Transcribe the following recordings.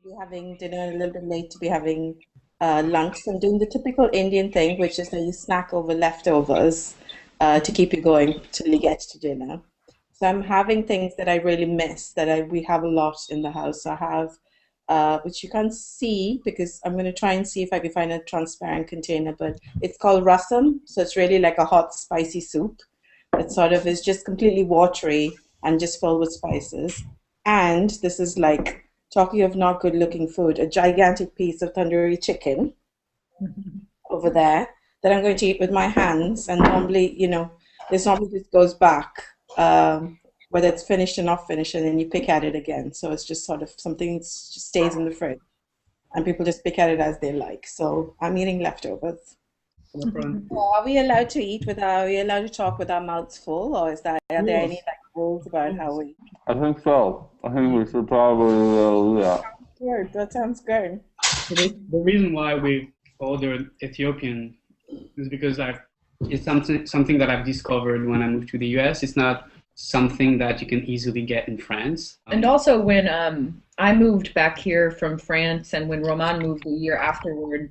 be having dinner a little bit late to be having lunch. So I'm doing the typical Indian thing, which is that you snack over leftovers to keep you going till you get to dinner. So I'm having things that I really miss that we have a lot in the house. So I have, which you can't see because I'm going to try and see if I can find a transparent container, but it's called rasam. So it's really like a hot, spicy soup that sort of is just completely watery and just filled with spices. And this is like, talking of not good looking food, a gigantic piece of tandoori chicken over there that I'm going to eat with my hands. And normally, this normally just goes back, whether it's finished or not finished, and then you pick at it again. So it's just sort of something that just stays in the fridge, and people just pick at it as they like. So I'm eating leftovers. No problem. So are we allowed to eat are we allowed to talk with our mouths full, or are there any Yes. like rules about how we? I think so. I think we should probably, yeah. Good, that sounds good. So the reason why we ordered Ethiopian is because it's something that I've discovered when I moved to the US. It's not something that you can easily get in France. And also when I moved back here from France and when Roman moved a year afterward,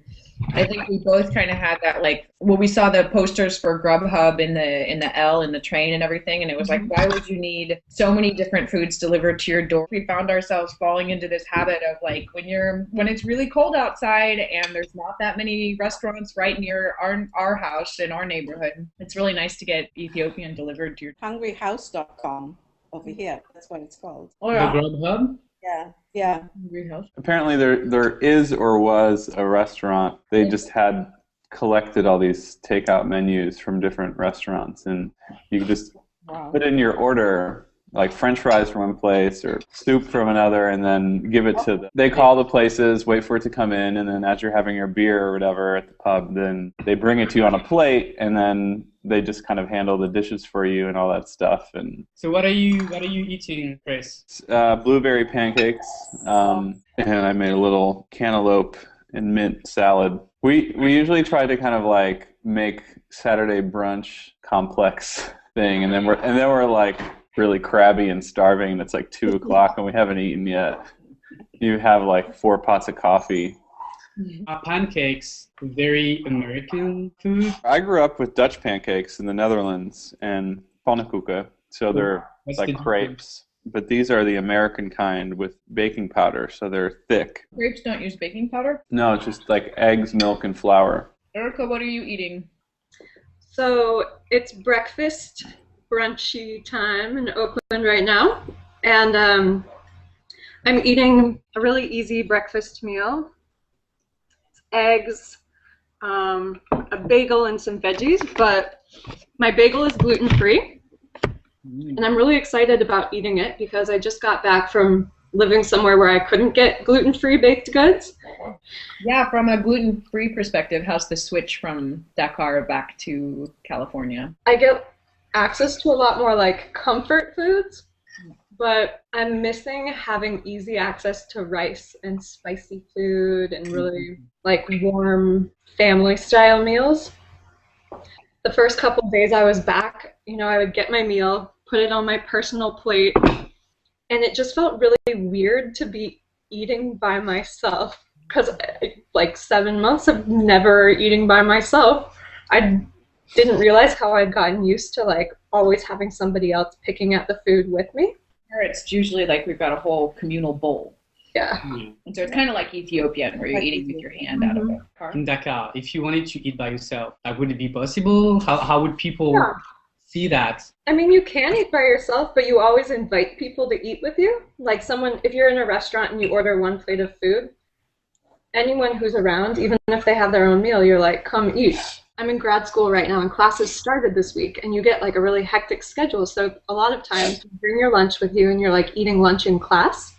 I think we both kind of had that we saw the posters for Grubhub in the L in the train and everything, and it was like, why would you need so many different foods delivered to your door? We found ourselves falling into this habit of like when it's really cold outside and there's not that many restaurants right near our house in our neighborhood. It's really nice to get Ethiopian delivered to your Hungryhouse.com over here. That's what it's called. Oh The yeah. Grubhub? Yeah. Greenhouse. Apparently there is or was a restaurant. They just had collected all these takeout menus from different restaurants, and you could just Wow. put in your order, like French fries from one place or soup from another, and then give it to them. They call the places, wait for it to come in, and then as you're having your beer or whatever at the pub, then they bring it to you on a plate, and then they just kind of handle the dishes for you and all that stuff. And So what are you eating, Chris? blueberry pancakes, and I made a little cantaloupe and mint salad. We usually try to kind of like make Saturday brunch complex thing, and then we're like really crabby and starving, and it's like 2 o'clock and we haven't eaten yet. You have like 4 pots of coffee. Pancakes, very American food. I grew up with Dutch pancakes in the Netherlands and pannenkoeken, so they're What's like the crepes. But these are the American kind with baking powder, so they're thick. Grapes don't use baking powder. No, it's just like eggs, milk, and flour. Erica, what are you eating? So it's breakfast brunchy time in Oakland right now, and I'm eating a really easy breakfast meal. Eggs, a bagel, and some veggies, but my bagel is gluten-free, and I'm really excited about eating it because I just got back from living somewhere where I couldn't get gluten-free baked goods. Yeah, from a gluten-free perspective, how's the switch from Dakar back to California? I get access to a lot more like comfort foods, but I'm missing having easy access to rice and spicy food and really like warm family style meals. The first couple days I was back, I would get my meal, put it on my personal plate, and it just felt really weird to be eating by myself because like 7 months of never eating by myself, I didn't realize how I'd gotten used to like always having somebody else picking at the food with me. Here it's usually like we've got a whole communal bowl. Yeah. And so it's kind of like Ethiopian where you're eating with your hand out of a car. In Dakar, if you wanted to eat by yourself, would it be possible? How would people see that? I mean, you can eat by yourself, but you always invite people to eat with you. Like if you're in a restaurant and you order one plate of food, anyone who's around, even if they have their own meal, you're like, come eat. I'm in grad school right now and classes started this week and you get like a really hectic schedule. So a lot of times you bring your lunch with you and you're like eating lunch in class.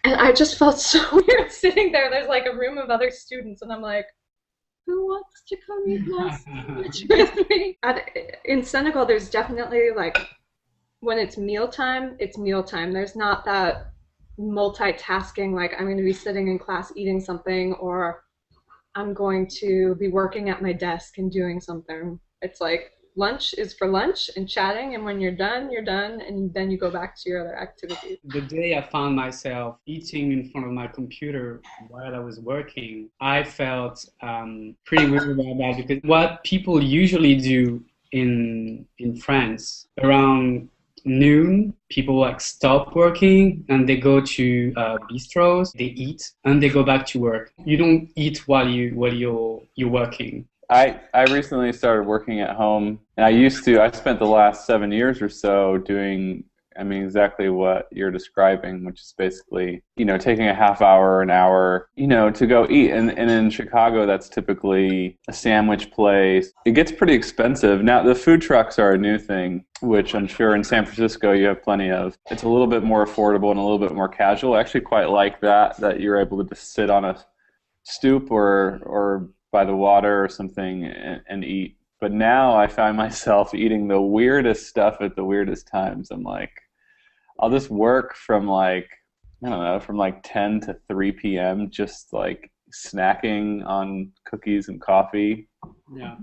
And I just felt so weird sitting there. There's like a room of other students and I'm like, who wants to come eat my sandwich with me? In Senegal, there's definitely like, when it's mealtime, it's mealtime. There's not that multitasking, like I'm going to be sitting in class eating something or I'm going to be working at my desk and doing something. It's like lunch is for lunch and chatting, and when you're done, and then you go back to your other activities. The day I found myself eating in front of my computer while I was working, I felt pretty weird about that, because what people usually do in France around noon, people like stop working and they go to bistros, they eat and they go back to work. You don't eat while you're working. I recently started working at home, and I spent the last 7 years or so doing, exactly what you're describing, which is basically, taking a half hour, an hour, to go eat. And in Chicago, that's typically a sandwich place. It gets pretty expensive. Now, the food trucks are a new thing, which I'm sure in San Francisco you have plenty of. It's a little bit more affordable and a little bit more casual. I actually quite like that you're able to just sit on a stoop or by the water or something and eat. But now I find myself eating the weirdest stuff at the weirdest times. I'm like, I'll just work from from 10 to 3 p.m. just like snacking on cookies and coffee. Yeah.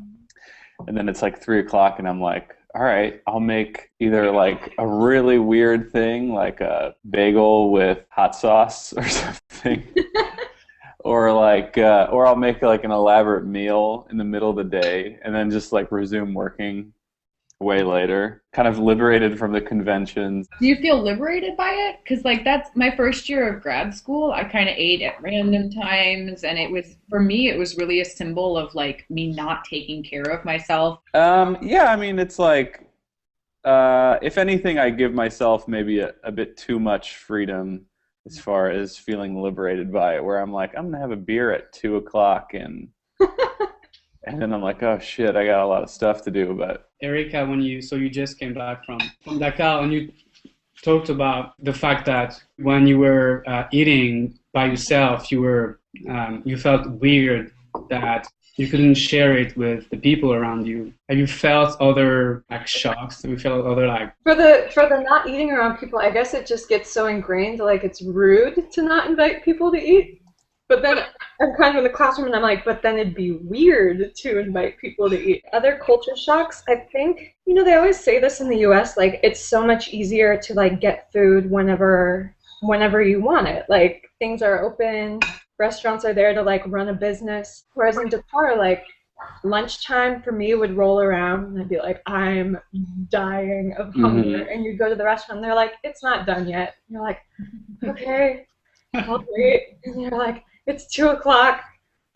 And then it's like 3 o'clock and I'm like, all right, I'll make either like a really weird thing, like a bagel with hot sauce or something. Or I'll make like an elaborate meal in the middle of the day and then just like resume working way later, kind of liberated from the conventions. Do you feel liberated by it? Because like that's my first year of grad school. I kind of ate at random times, and for me it was really a symbol of like me not taking care of myself. It's like if anything, I give myself maybe a bit too much freedom as far as feeling liberated by it, where I'm like, I'm gonna have a beer at 2 o'clock and then I'm like, oh shit, I got a lot of stuff to do. But Erica, you just came back from Dakar, and you talked about the fact that when you were eating by yourself, you felt weird that you couldn't share it with the people around you. Have you felt other like shocks? Have you felt other like for the not eating around people? I guess it just gets so ingrained, like it's rude to not invite people to eat. But then I'm kind of in the classroom and I'm like, but then it'd be weird to invite people to eat. Other culture shocks, I think, they always say this in the US, like it's so much easier to like get food whenever you want it. Like things are open, restaurants are there to like run a business. Whereas in Dakar, like lunchtime for me would roll around and I'd be like, I'm dying of hunger. Mm-hmm. And you'd go to the restaurant and they're like, it's not done yet. And you're like, okay, I'll wait. And you're like, it's 2 o'clock.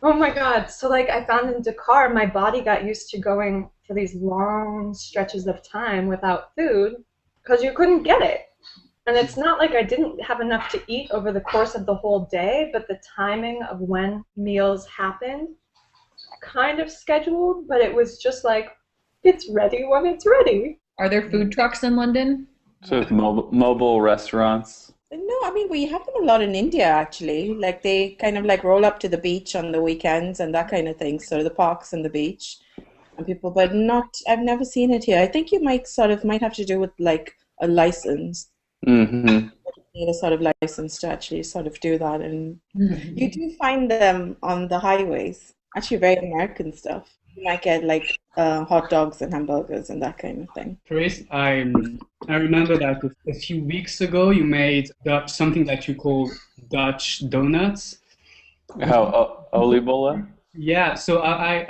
Oh my God. So like I found in Dakar, my body got used to going for these long stretches of time without food because you couldn't get it. And it's not like I didn't have enough to eat over the course of the whole day, but the timing of when meals happened kind of scheduled, but it was just like, it's ready when it's ready. Are there food trucks in London? So it's mobile restaurants? No, we have them a lot in India, actually. Like they kind of like roll up to the beach on the weekends and that kind of thing. So the parks and the beach and people, but I've never seen it here. I think you might have to do with like a license. Mm-hmm. You need a sort of license to actually sort of do that. And you do find them on the highways. Actually very American stuff. You might get like hot dogs and hamburgers and that kind of thing. Chris, I remember that a few weeks ago you made something that you call Dutch donuts. Oh, oliebollen? Yeah, so I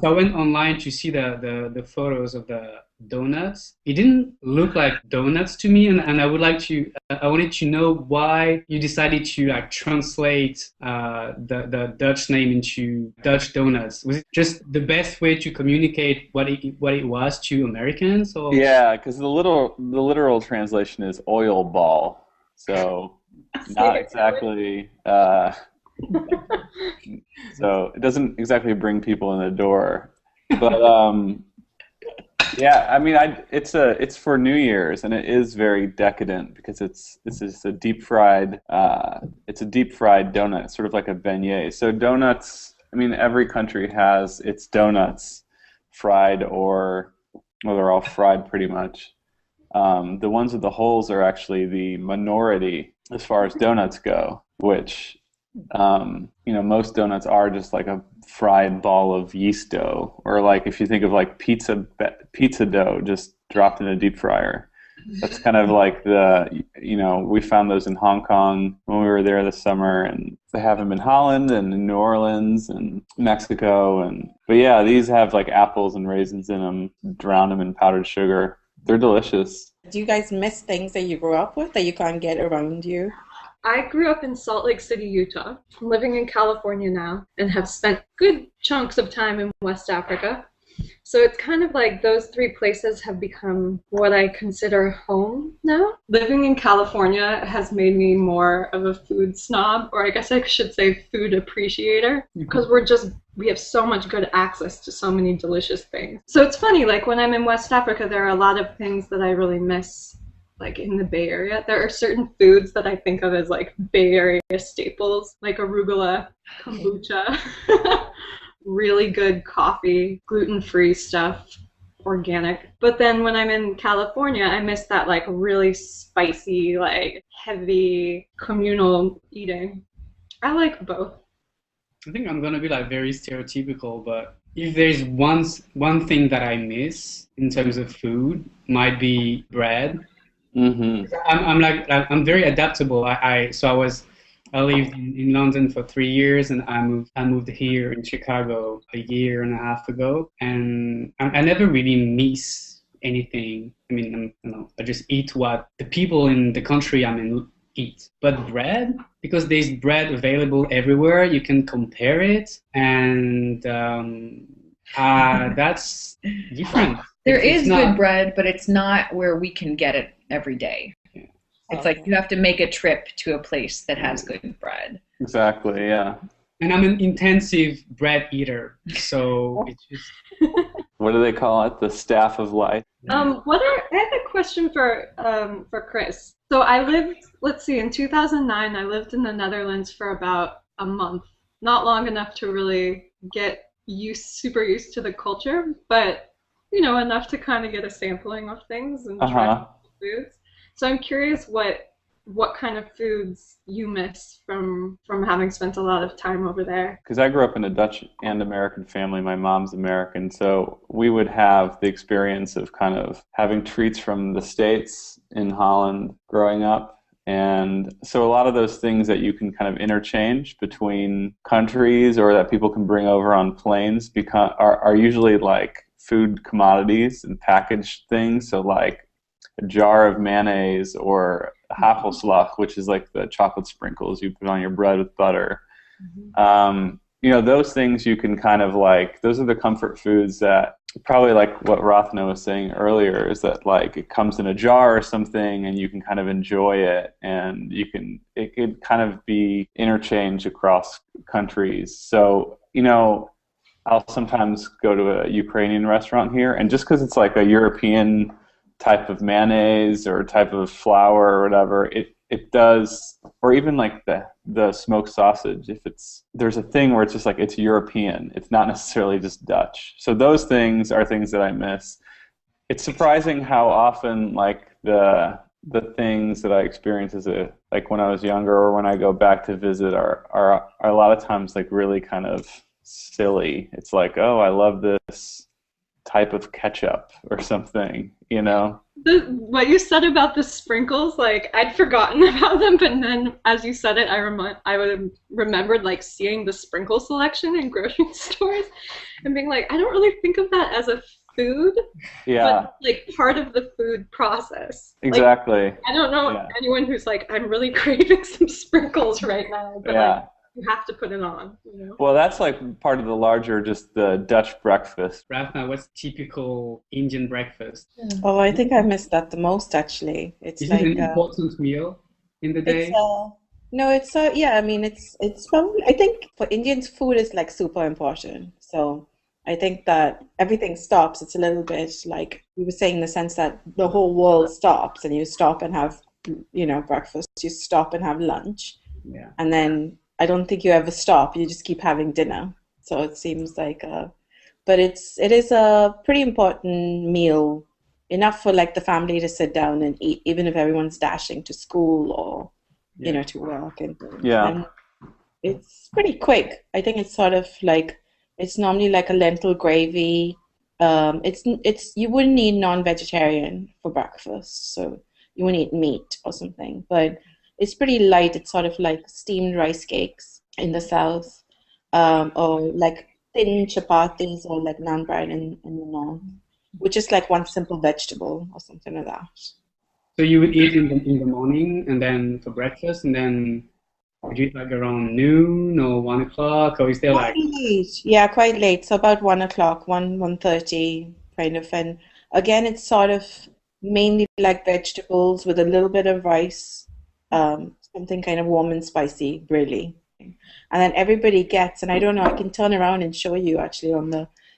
went online to see the photos of the donuts. It didn't look like donuts to me, and I wanted to know why you decided to like translate the Dutch name into Dutch donuts. Was it just the best way to communicate what it was to Americans? Or? Yeah, because the literal translation is oil ball, so not exactly. So it doesn't exactly bring people in the door, but yeah, it's for New Year's, and it is very decadent because it's a deep fried donut. It's sort of like a beignet. So donuts, every country has its donuts fried they're all fried pretty much. The ones with the holes are actually the minority as far as donuts go, which most donuts are just like a fried ball of yeast dough, or like if you think of like pizza dough just dropped in a deep fryer. That's kind of like we found those in Hong Kong when we were there this summer, and they have them in Holland and in New Orleans and Mexico. But yeah, these have like apples and raisins in them, drown them in powdered sugar. They're delicious. Do you guys miss things that you grew up with that you can't get around you? I grew up in Salt Lake City, Utah. I'm living in California now and have spent good chunks of time in West Africa. So it's kind of like those three places have become what I consider home now. Living in California has made me more of a food snob, or I guess I should say food appreciator, because we have so much good access to so many delicious things. So it's funny, like when I'm in West Africa, there are a lot of things that I really miss, like in the Bay Area. There are certain foods that I think of as like Bay Area staples, like arugula, kombucha, really good coffee, gluten-free stuff, organic. But then when I'm in California, I miss that like really spicy, like heavy communal eating. I like both. I think I'm gonna be like very stereotypical, but if there's one thing that I miss in terms of food, might be bread. Mm-hmm. I'm very adaptable. I lived in London for 3 years, and I moved here in Chicago a year and a half ago, and I never really miss anything. I mean, I just eat what the people in the country I'm in eat. But bread, because there's bread available everywhere, you can compare it, and that's different. There is good bread, but it's not where we can get it every day. It's like you have to make a trip to a place that has good bread. Exactly, yeah. And I'm an intensive bread eater, so it's just... What do they call it? The staff of life? I have a question for Chris. So I lived, in 2009, I lived in the Netherlands for about a month. Not long enough to really get super used to the culture, but, enough to kind of get a sampling of things and try foods. So I'm curious what kind of foods you miss from having spent a lot of time over there. Because I grew up in a Dutch and American family. My mom's American, so we would have the experience of kind of having treats from the States in Holland growing up. And so a lot of those things that you can kind of interchange between countries or that people can bring over on planes are usually like food commodities and packaged things. So like a jar of mayonnaise or hagelslag, which is like the chocolate sprinkles you put on your bread with butter. Mm-hmm. Those things you can kind of like, those are the comfort foods that probably like what Rathna was saying earlier is that like it comes in a jar or something and you can kind of enjoy it, and it could kind of be interchanged across countries. So, I'll sometimes go to a Ukrainian restaurant here, and just because it's like a European type of mayonnaise or type of flour or whatever, it does, or even like the smoked sausage, there's a thing where it's just like it's European, it's not necessarily just Dutch. So those things are things that I miss. It's surprising how often like the things that I experience like when I was younger or when I go back to visit are a lot of times like really kind of silly. It's like, oh, I love this type of ketchup or something, What you said about the sprinkles, like I'd forgotten about them, but then as you said it, I would remembered like seeing the sprinkle selection in grocery stores and being like, I don't really think of that as a food, but like part of the food process. Exactly. Like, I don't know anyone who's like, I'm really craving some sprinkles right now, but like, you have to put it on. Well, that's like part of the larger, just the Dutch breakfast. Rathna, what's typical Indian breakfast? Oh, I think I missed that the most actually. It's Is like it an important meal in the day? It's probably, I think for Indians, food is like super important. So I think that everything stops. It's a little bit like we were saying in the sense that the whole world stops and you stop and have, breakfast, you stop and have lunch. Yeah. And then I don't think you ever stop. You just keep having dinner. So it seems like, but it is a pretty important meal, enough for like the family to sit down and eat, even if everyone's dashing to school or, to work. And it's pretty quick. I think it's sort of like It's normally like a lentil gravy. It's you wouldn't eat non-vegetarian for breakfast, so you wouldn't eat meat or something. But it's pretty light. It's sort of like steamed rice cakes in the south, or like thin chapatis or like naan bread in the north, which is like one simple vegetable or something like that. So you would eat in the morning and then for breakfast, and then would you eat like around noon or 1 o'clock, or is there Quite like? late. Yeah, quite late. So about 1 o'clock, 1:30 kind of. And again, it's sort of mainly like vegetables with a little bit of rice, something kind of warm and spicy, really. And then everybody gets, and I don't know, I can turn around and show you actually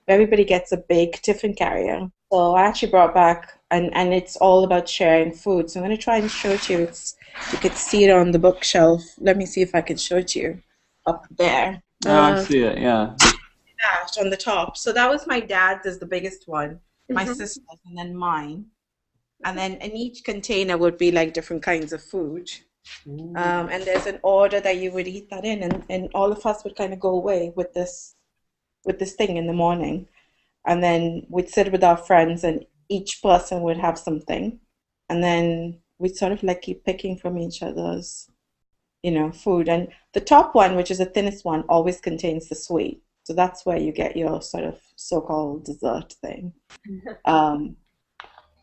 everybody gets a big tiffin carrier. So I actually brought back, and it's all about sharing food. So I'm going to try and show it to you. You could see it on the bookshelf. Let me see if I can show it to you up there. Oh, I see it. Yeah. That on the top. So that was my dad's is the biggest one, my Mhm. sister's, and then mine. And then in each container would be like different kinds of food. And there's an order that you would eat that in, and all of us would kind of go away with this thing in the morning. And then we'd sit with our friends, and each person would have something. And then we'd sort of like keep picking from each other's, food. And the top one, which is the thinnest one, always contains the sweet. So that's where you get your sort of so-called dessert thing. Um,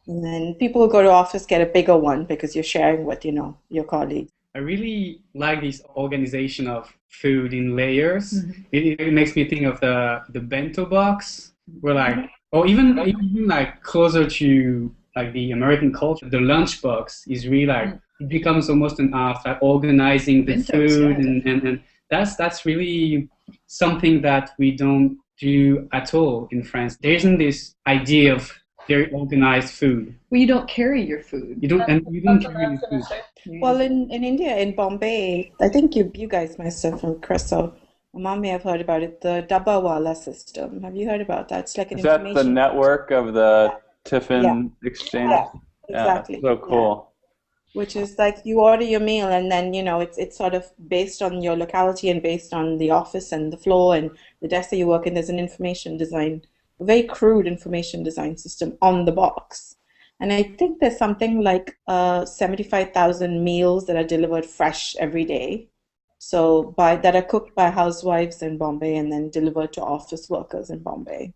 and then people who go to office get a bigger one because you're sharing with, your colleagues. I really like this organization of food in layers. It makes me think of the bento box, where like, or even like closer to like the American culture, the lunch box is really like it becomes almost an art, like organizing the Bentos, food, yeah. and that's really something that we don't do at all in France. There isn't this idea of very organized food. Well, you don't carry your food. You don't That's what carry I was your gonna food. say. Well, in India, in Bombay, I think you guys must have from Crystal. Mom may have heard about it, the Dabbawala system. Have you heard about that? It's like an Is that the information. network of the Yeah, tiffin exchange? yeah, Yeah, exactly. so Yeah. cool. Which is like you order your meal, and then it's sort of based on your locality and based on the office and the floor and the desk that you work in. There's an information design, a very crude information design system on the box. And I think there's something like 75,000 meals that are delivered fresh every day. So that are cooked by housewives in Bombay and then delivered to office workers in Bombay.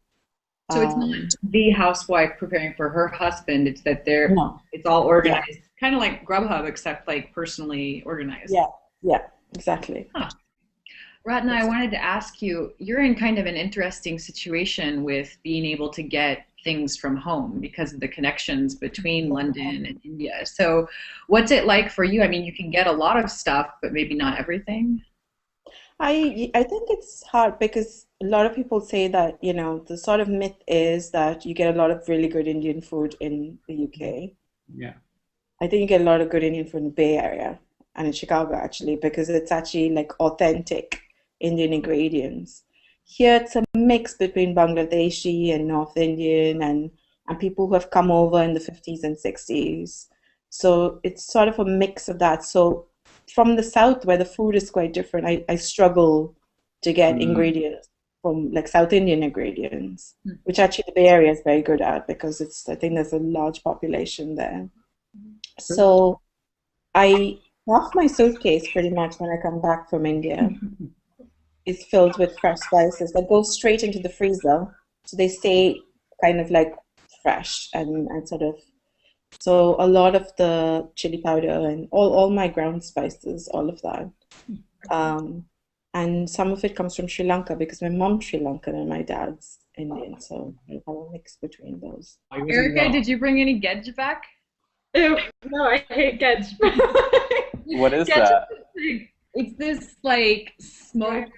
So it's not the housewife preparing for her husband. It's that No. it's all Yeah. organized, kind of like Grubhub, except like personally organized. Yeah, exactly. Ratna, I wanted to ask you, you're in kind of an interesting situation with being able to get things from home because of the connections between London and India. So what's it like for you? I mean, you can get a lot of stuff, but maybe not everything. I think it's hard because a lot of people say that, the sort of myth is that you get a lot of really good Indian food in the UK. Yeah. I think you get a lot of good Indian food in the Bay Area and in Chicago actually because it's actually like authentic Indian ingredients. Here it's a mix between Bangladeshi and North Indian and people who have come over in the 50s and 60s. So it's sort of a mix of that. So from the south where the food is quite different, I struggle to get ingredients from like South Indian ingredients, which actually the Bay Area is very good at because I think there's a large population there. So half my suitcase pretty much when I come back from India is filled with fresh spices that go straight into the freezer. So they stay kind of like fresh and sort of. So a lot of the chili powder and all my ground spices, all of that. And some of it comes from Sri Lanka because my mom's Sri Lankan and my dad's Indian. So I have a mix between those. Erica, did you bring any gedge back? Ew, no, I hate gedge. What is Gedge that? It's this like smoked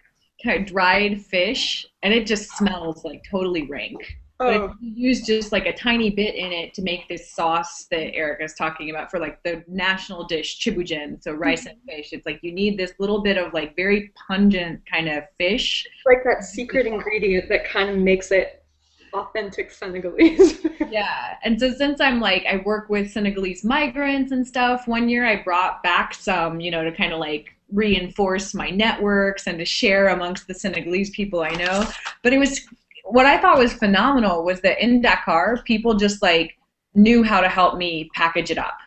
kind of dried fish, and it just smells like totally rank. But if you use just like a tiny bit in it to make this sauce that Erica's talking about for like the national dish chibujen, so rice and fish. It's like you need this little bit of like very pungent kind of fish. Like that secret ingredient that kind of makes it authentic Senegalese. Yeah, and so since I work with Senegalese migrants and stuff, one year I brought back some, to kind of like reinforce my networks and to share amongst the Senegalese people I know. But it was, what I thought was phenomenal was that in Dakar, people just like knew how to help me package it up.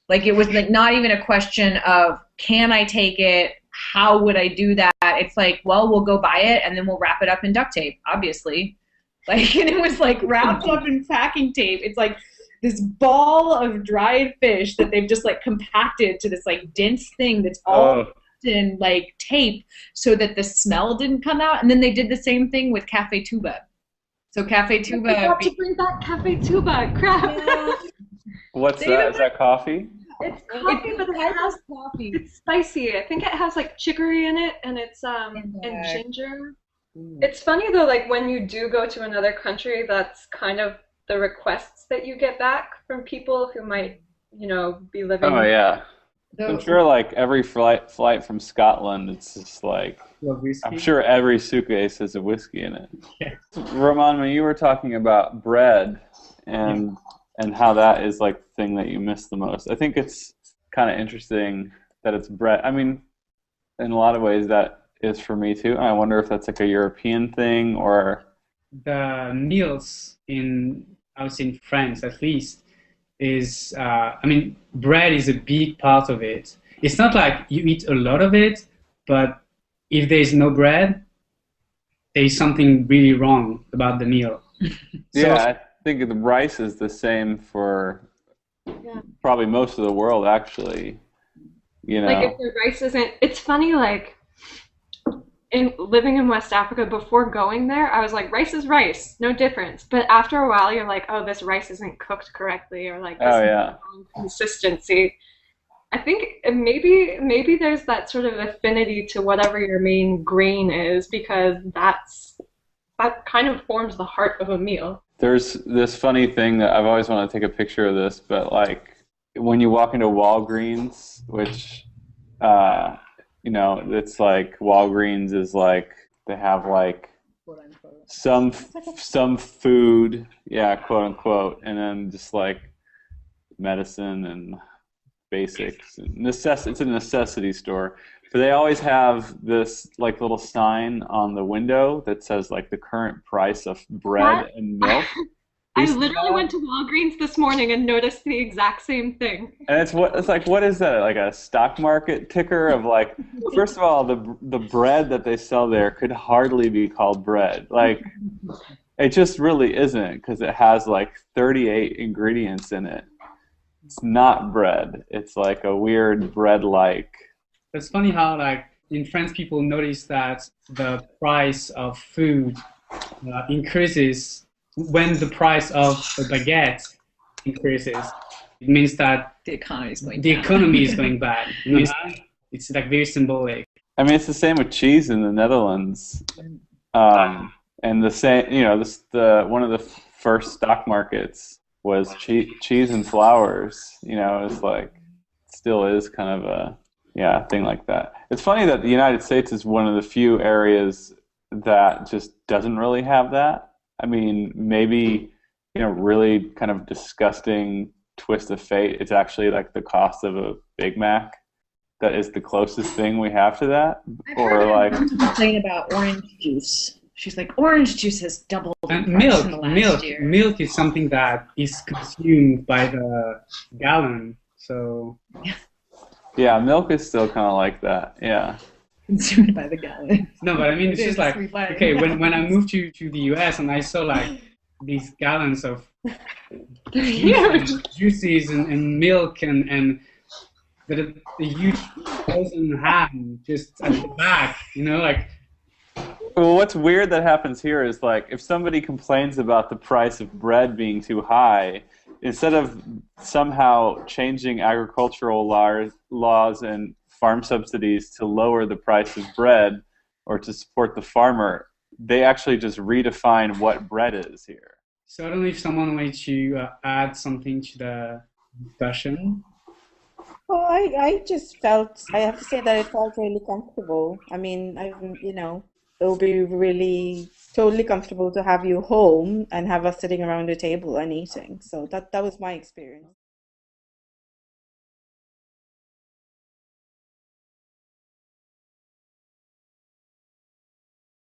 Like it was like not even a question of, can I take it? How would I do that? It's like, well, we'll go buy it and then we'll wrap it up in duct tape, obviously. Like, and it was like wrapped up in packing tape. It's like this ball of dried fish that they've just like compacted to this like dense thing that's all in like tape so that the smell didn't come out. And then they did the same thing with Cafe Tuba. So Cafe Tuba. I forgot to bring back Cafe Tuba. Crap. Yeah. What's that? Is that coffee? It's coffee, but it has coffee. It's spicy. I think it has like chicory in it, and it's and ginger. It's funny though, like when you do go to another country, that's kind of the requests that you get back from people who might, you know, be living. Oh yeah. I'm sure like every flight from Scotland, it's just like, I'm sure every suitcase has a whiskey in it. Yeah. Roman, when you were talking about bread and how that is like the thing that you miss the most, I think it's kind of interesting that it's bread. I mean, in a lot of ways that is for me too. I wonder if that's like a European thing or... The meals in, I would say in France at least, is, I mean, bread is a big part of it. It's not like you eat a lot of it, but if there's no bread, there's something really wrong about the meal. Yeah, I think the rice is the same for probably most of the world, actually. You know, like if the rice isn't, it's funny, like in living in West Africa before going there, I was like, rice is rice, no difference. But after a while, you're like, oh, this rice isn't cooked correctly, or like this is the wrong consistency. I think maybe there's that sort of affinity to whatever your main grain is, because that kind of forms the heart of a meal. There's this funny thing that I've always wanted to take a picture of this, but like when you walk into Walgreens, which you know, it's like Walgreens is like they have like some food, yeah, quote unquote, and then just like medicine and basics and it's a necessity store. But they always have this like little sign on the window that says like the current price of bread and milk. I literally went to Walgreens this morning and noticed the exact same thing. And it's like, what is that? Like a stock market ticker of like, first of all, the bread that they sell there could hardly be called bread. Like, it just really isn't, because it has like 38 ingredients in it. It's not bread. It's like a weird bread-like. It's funny how like in France people notice that the price of food increases when the price of a baguette increases. It means that the economy is going bad. You know, it's like very symbolic. I mean, it's the same with cheese in the Netherlands. And the same, you know, one of the first stock markets was cheese and flowers. You know, it's like, it still is kind of a thing like that. It's funny that the United States is one of the few areas that just doesn't really have that. I mean, maybe, you know, really kind of disgusting twist of fate, it's actually like the cost of a Big Mac that is the closest thing we have to that. Or like complain about orange juice. She's like, orange juice has doubled in And price in the last year. milk is something that is consumed by the gallon. So yeah, milk is still kind of like that. Yeah. Consumed by the gallon. no, but I mean, it's just like, okay, when I moved to the US and I saw like these gallons of juices and milk and the huge frozen ham just at the back, you know, like. Well, what's weird that happens here is like if somebody complains about the price of bread being too high, instead of somehow changing agricultural laws and farm subsidies to lower the price of bread or to support the farmer, they actually just redefine what bread is here. So I don't know if someone wanted to add something to the discussion. Well, I just felt, I have to say that it felt really comfortable. I mean, you know, it will be really totally comfortable to have you home and have us sitting around the table and eating. So that was my experience.